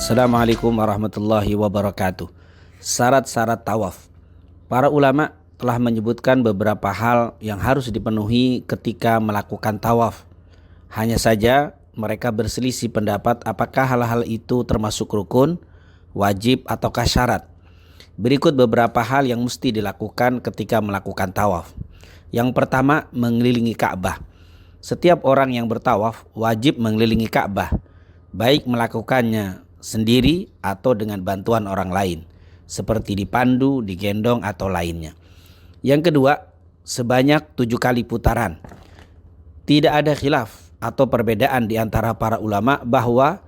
Assalamualaikum warahmatullahi wabarakatuh. Syarat-syarat tawaf. Para ulama telah menyebutkan beberapa hal yang harus dipenuhi ketika melakukan tawaf. Hanya saja mereka berselisih pendapat apakah hal-hal itu termasuk rukun, wajib ataukah syarat. Berikut beberapa hal yang mesti dilakukan ketika melakukan tawaf. Yang pertama, mengelilingi Ka'bah. Setiap orang yang bertawaf wajib mengelilingi Ka'bah, baik melakukannya sendiri atau dengan bantuan orang lain, seperti dipandu, digendong atau lainnya. Yang kedua, sebanyak 7 kali putaran. Tidak ada khilaf atau perbedaan di antara para ulama bahwa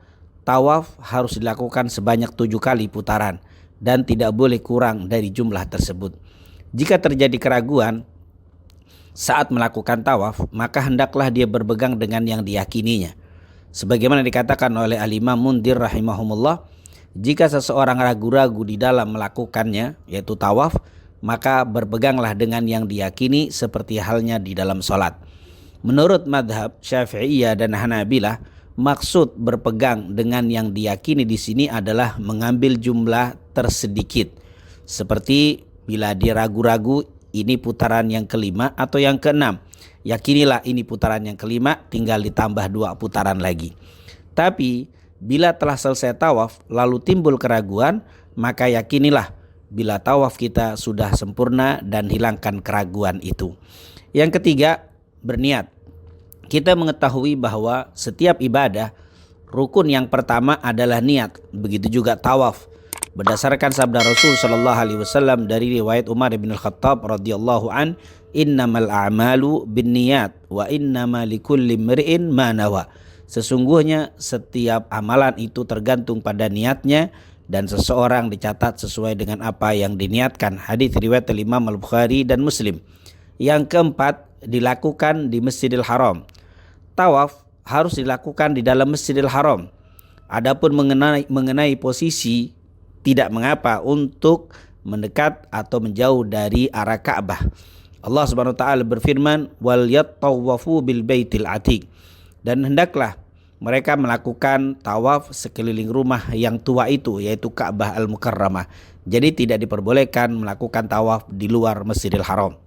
tawaf harus dilakukan sebanyak 7 kali putaran dan tidak boleh kurang dari jumlah tersebut. Jika terjadi keraguan saat melakukan tawaf, maka hendaklah dia berpegang dengan yang diyakininya. Sebagaimana dikatakan oleh Al-Imam Mundhir rahimahumullah, jika seseorang ragu-ragu di dalam melakukannya, yaitu tawaf, maka berpeganglah dengan yang diyakini seperti halnya di dalam sholat. Menurut madhab Syafi'iyah dan Hanabilah, maksud berpegang dengan yang diyakini di sini adalah mengambil jumlah tersedikit. Seperti bila dia ragu-ragu ini putaran yang kelima atau yang keenam, yakinilah ini putaran yang kelima, tinggal ditambah 2 putaran lagi. Tapi bila telah selesai tawaf lalu timbul keraguan, maka yakinilah bila tawaf kita sudah sempurna dan hilangkan keraguan itu. Yang ketiga, berniat. Kita mengetahui bahwa setiap ibadah, rukun yang pertama adalah niat. Begitu juga tawaf. Berdasarkan sabda Rasul sallallahu alaihi wasallam dari riwayat Umar bin Al-Khattab radhiyallahu an, innamal a'malu binniyat wa innama likulli imri'in ma nawa. Sesungguhnya setiap amalan itu tergantung pada niatnya dan seseorang dicatat sesuai dengan apa yang diniatkan. Hadis riwayat Imam Al-Bukhari dan Muslim. Yang keempat, dilakukan di Masjidil Haram. Tawaf harus dilakukan di dalam Masjidil Haram. Adapun mengenai posisi, tidak mengapa untuk mendekat atau menjauh dari arah Ka'bah. Allah Subhanahu wa taala berfirman, wal yattawafu bil baitil atiq, dan hendaklah mereka melakukan tawaf sekeliling rumah yang tua itu, yaitu Ka'bah Al-Mukarramah. Jadi tidak diperbolehkan melakukan tawaf di luar Masjidil Haram.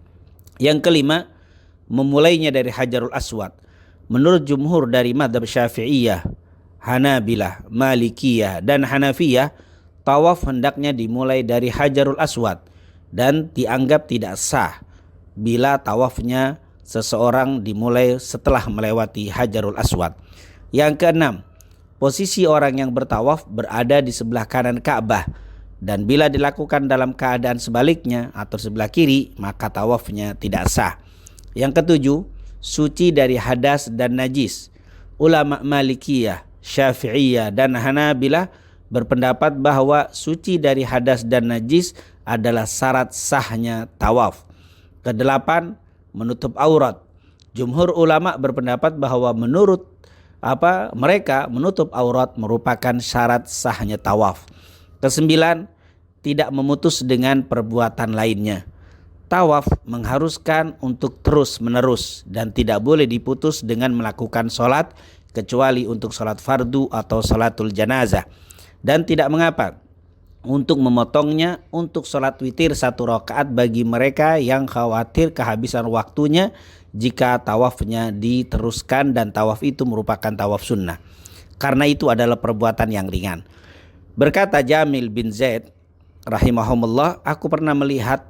Yang kelima, memulainya dari Hajarul Aswad. Menurut jumhur dari madhab Syafi'iyah, Hanabilah, Malikiyah dan Hanafiyah, tawaf hendaknya dimulai dari Hajarul Aswad dan dianggap tidak sah bila tawafnya seseorang dimulai setelah melewati Hajarul Aswad. Yang keenam, posisi orang yang bertawaf berada di sebelah kanan Ka'bah, dan bila dilakukan dalam keadaan sebaliknya atau sebelah kiri, maka tawafnya tidak sah. Yang ketujuh, suci dari hadas dan najis. Ulama Malikiyah, Syafi'iyah dan Hanabilah berpendapat bahwa suci dari hadas dan najis adalah syarat sahnya tawaf. Kedelapan, menutup aurat. Jumhur ulama berpendapat bahwa menurut mereka menutup aurat merupakan syarat sahnya tawaf. Kesembilan, tidak memutus dengan perbuatan lainnya. Tawaf mengharuskan untuk terus menerus dan tidak boleh diputus dengan melakukan sholat, kecuali untuk sholat fardu atau sholatul janazah. Dan tidak mengapa untuk memotongnya untuk sholat witir 1 rakaat bagi mereka yang khawatir kehabisan waktunya jika tawafnya diteruskan dan tawaf itu merupakan tawaf sunnah. Karena itu adalah perbuatan yang ringan. Berkata Jamil bin Zaid rahimahumullah, aku pernah melihat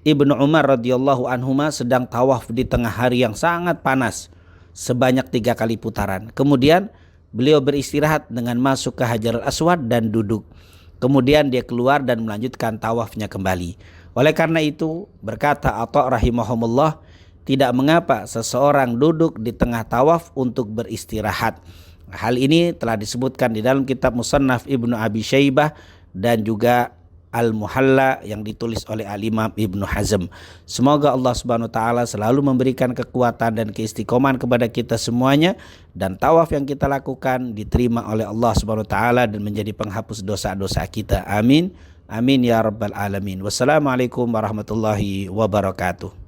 Ibnu Umar radhiyallahu anhuma sedang tawaf di tengah hari yang sangat panas sebanyak 3 kali putaran. Kemudian beliau beristirahat dengan masuk ke Hajarul Aswad dan duduk. Kemudian dia keluar dan melanjutkan tawafnya kembali. Oleh karena itu, berkata Atha rahimahumullah, tidak mengapa seseorang duduk di tengah tawaf untuk beristirahat. Hal ini telah disebutkan di dalam kitab Musannaf Ibnu Abi Syaibah dan juga Al-Muhalla yang ditulis oleh Al-Imam Ibnu Hazm. Semoga Allah Subhanahu wa taala selalu memberikan kekuatan dan keistiqomahan kepada kita semuanya, dan tawaf yang kita lakukan diterima oleh Allah Subhanahu wa taala dan menjadi penghapus dosa-dosa kita. Amin. Amin ya rabbal alamin. Wassalamualaikum warahmatullahi wabarakatuh.